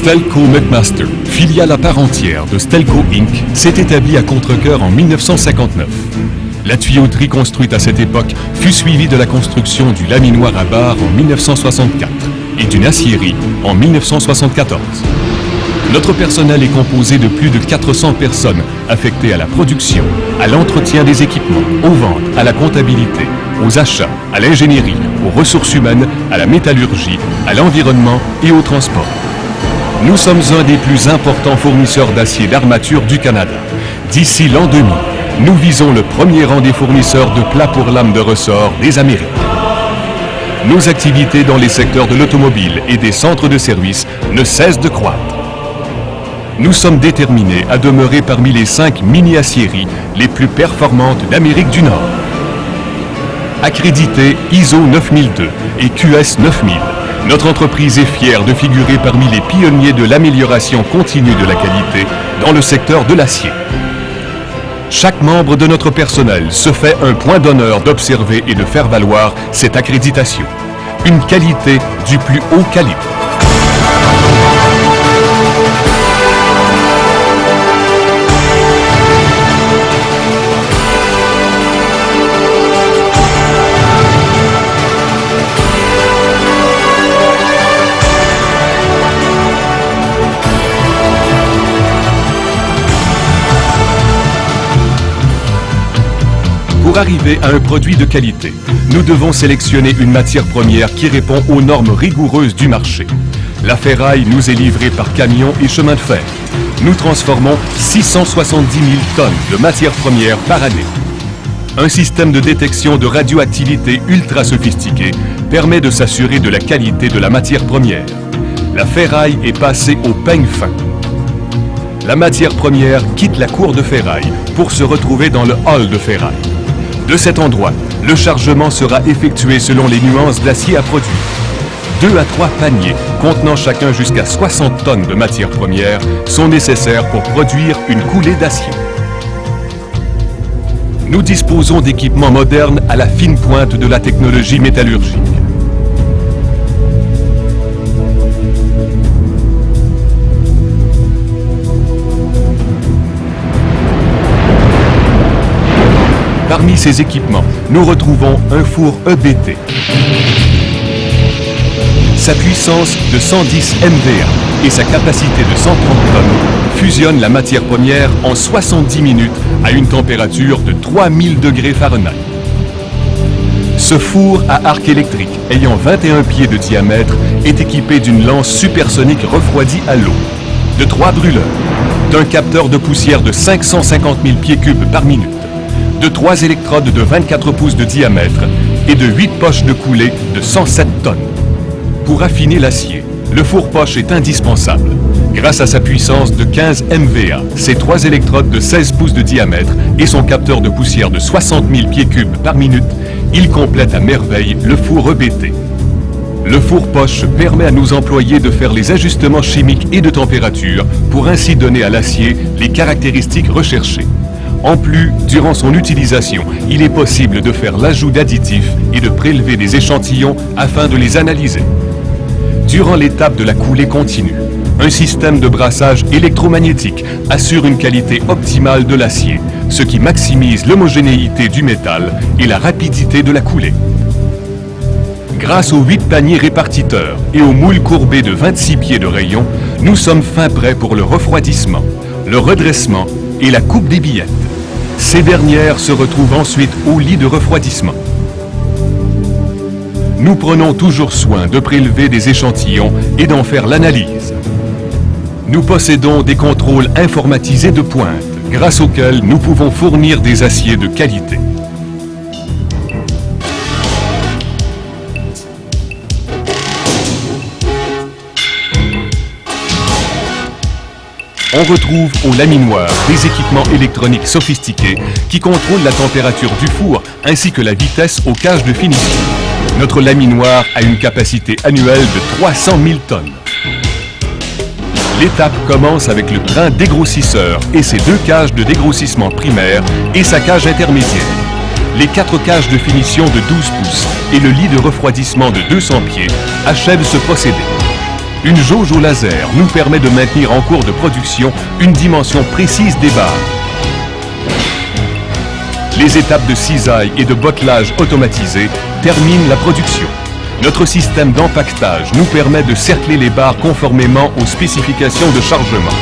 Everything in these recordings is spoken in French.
Stelco McMaster, filiale à part entière de Stelco Inc., s'est établie à Contrecœur en 1959. La tuyauterie construite à cette époque fut suivie de la construction du laminoir à barre en 1964 et d'une aciérie en 1974. Notre personnel est composé de plus de 400 personnes affectées à la production, à l'entretien des équipements, aux ventes, à la comptabilité, aux achats, à l'ingénierie, aux ressources humaines, à la métallurgie, à l'environnement et au transport. Nous sommes un des plus importants fournisseurs d'acier d'armature du Canada. D'ici l'an 2000, nous visons le premier rang des fournisseurs de plats pour lames de ressort des Amériques. Nos activités dans les secteurs de l'automobile et des centres de services ne cessent de croître. Nous sommes déterminés à demeurer parmi les 5 mini-aciéries les plus performantes d'Amérique du Nord. Accrédité ISO 9002 et QS 9000, notre entreprise est fière de figurer parmi les pionniers de l'amélioration continue de la qualité dans le secteur de l'acier. Chaque membre de notre personnel se fait un point d'honneur d'observer et de faire valoir cette accréditation. Une qualité du plus haut calibre. Pour arriver à un produit de qualité, nous devons sélectionner une matière première qui répond aux normes rigoureuses du marché. La ferraille nous est livrée par camion et chemin de fer. Nous transformons 670 000 tonnes de matières premières par année. Un système de détection de radioactivité ultra sophistiqué permet de s'assurer de la qualité de la matière première. La ferraille est passée au peigne fin. La matière première quitte la cour de ferraille pour se retrouver dans le hall de ferraille. De cet endroit, le chargement sera effectué selon les nuances d'acier à produire. 2 à 3 paniers, contenant chacun jusqu'à 60 tonnes de matières premières, sont nécessaires pour produire une coulée d'acier. Nous disposons d'équipements modernes à la fine pointe de la technologie métallurgique. Parmi ces équipements, nous retrouvons un four EBT. Sa puissance de 110 MVA et sa capacité de 130 tonnes fusionnent la matière première en 70 minutes à une température de 3000 degrés Fahrenheit. Ce four à arc électrique, ayant 21 pieds de diamètre, est équipé d'une lance supersonique refroidie à l'eau, de 3 brûleurs, d'un capteur de poussière de 550 000 pieds cubes par minute, de 3 électrodes de 24 pouces de diamètre et de 8 poches de coulée de 107 tonnes. Pour affiner l'acier, le four-poche est indispensable. Grâce à sa puissance de 15 MVA, ses 3 électrodes de 16 pouces de diamètre et son capteur de poussière de 60 000 pieds cubes par minute, il complète à merveille le four EBT. Le four-poche permet à nos employés de faire les ajustements chimiques et de température pour ainsi donner à l'acier les caractéristiques recherchées. En plus, durant son utilisation, il est possible de faire l'ajout d'additifs et de prélever des échantillons afin de les analyser. Durant l'étape de la coulée continue, un système de brassage électromagnétique assure une qualité optimale de l'acier, ce qui maximise l'homogénéité du métal et la rapidité de la coulée. Grâce aux 8 paniers répartiteurs et aux moules courbés de 26 pieds de rayon, nous sommes fin prêts pour le refroidissement, le redressement et la coupe des billettes. Ces dernières se retrouvent ensuite au lit de refroidissement. Nous prenons toujours soin de prélever des échantillons et d'en faire l'analyse. Nous possédons des contrôles informatisés de pointe, grâce auxquels nous pouvons fournir des aciers de qualité. On retrouve au laminoir des équipements électroniques sophistiqués qui contrôlent la température du four ainsi que la vitesse aux cages de finition. Notre laminoir a une capacité annuelle de 300 000 tonnes. L'étape commence avec le train dégrossisseur et ses 2 cages de dégrossissement primaire et sa cage intermédiaire. Les 4 cages de finition de 12 pouces et le lit de refroidissement de 200 pieds achèvent ce procédé. Une jauge au laser nous permet de maintenir en cours de production une dimension précise des barres. Les étapes de cisaille et de bottelage automatisées terminent la production. Notre système d'empaquetage nous permet de cercler les barres conformément aux spécifications de chargement.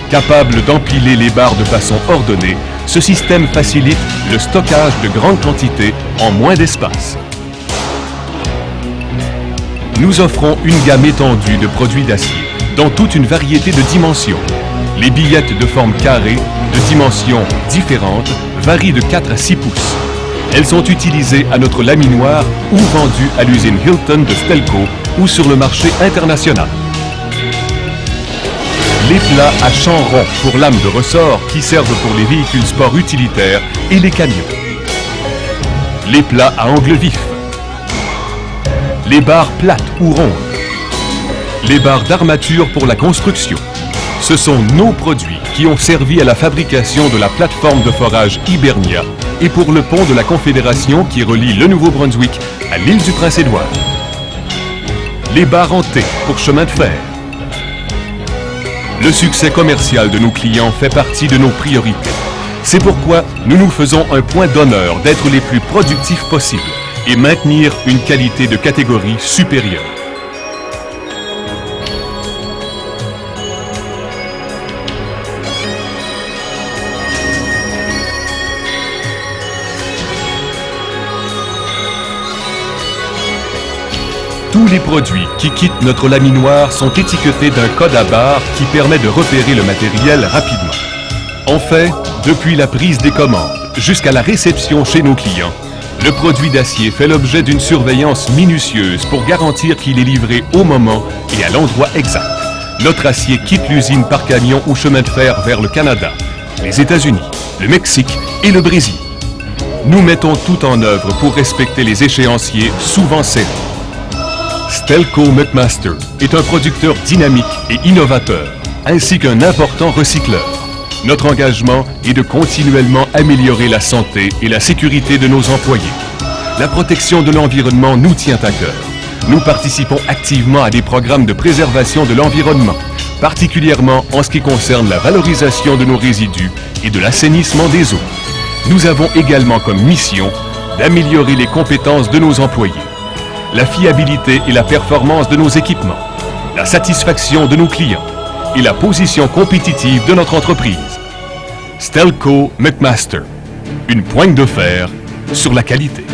Capable d'empiler les barres de façon ordonnée, ce système facilite le stockage de grandes quantités en moins d'espace. Nous offrons une gamme étendue de produits d'acier, dans toute une variété de dimensions. Les billettes de forme carrée, de dimensions différentes, varient de 4 à 6 pouces. Elles sont utilisées à notre laminoir ou vendues à l'usine Hilton de Stelco ou sur le marché international. Les plats à champ rond pour lames de ressort qui servent pour les véhicules sport utilitaires et les camions. Les plats à angle vif. Les barres plates ou rondes. Les barres d'armature pour la construction. Ce sont nos produits qui ont servi à la fabrication de la plateforme de forage Hibernia et pour le pont de la Confédération qui relie le Nouveau-Brunswick à l'île du Prince-Édouard. Les barres en T pour chemin de fer. Le succès commercial de nos clients fait partie de nos priorités. C'est pourquoi nous nous faisons un point d'honneur d'être les plus productifs possibles et maintenir une qualité de catégorie supérieure. Tous les produits qui quittent notre laminoir sont étiquetés d'un code à barres qui permet de repérer le matériel rapidement. En fait, depuis la prise des commandes jusqu'à la réception chez nos clients, le produit d'acier fait l'objet d'une surveillance minutieuse pour garantir qu'il est livré au moment et à l'endroit exact. Notre acier quitte l'usine par camion ou chemin de fer vers le Canada, les États-Unis, le Mexique et le Brésil. Nous mettons tout en œuvre pour respecter les échéanciers souvent serrés. Stelco McMaster est un producteur dynamique et innovateur, ainsi qu'un important recycleur. Notre engagement est de continuellement améliorer la santé et la sécurité de nos employés. La protection de l'environnement nous tient à cœur. Nous participons activement à des programmes de préservation de l'environnement, particulièrement en ce qui concerne la valorisation de nos résidus et de l'assainissement des eaux. Nous avons également comme mission d'améliorer les compétences de nos employés, la fiabilité et la performance de nos équipements, la satisfaction de nos clients et la position compétitive de notre entreprise. Stelco McMaster, une pointe de fer sur la qualité.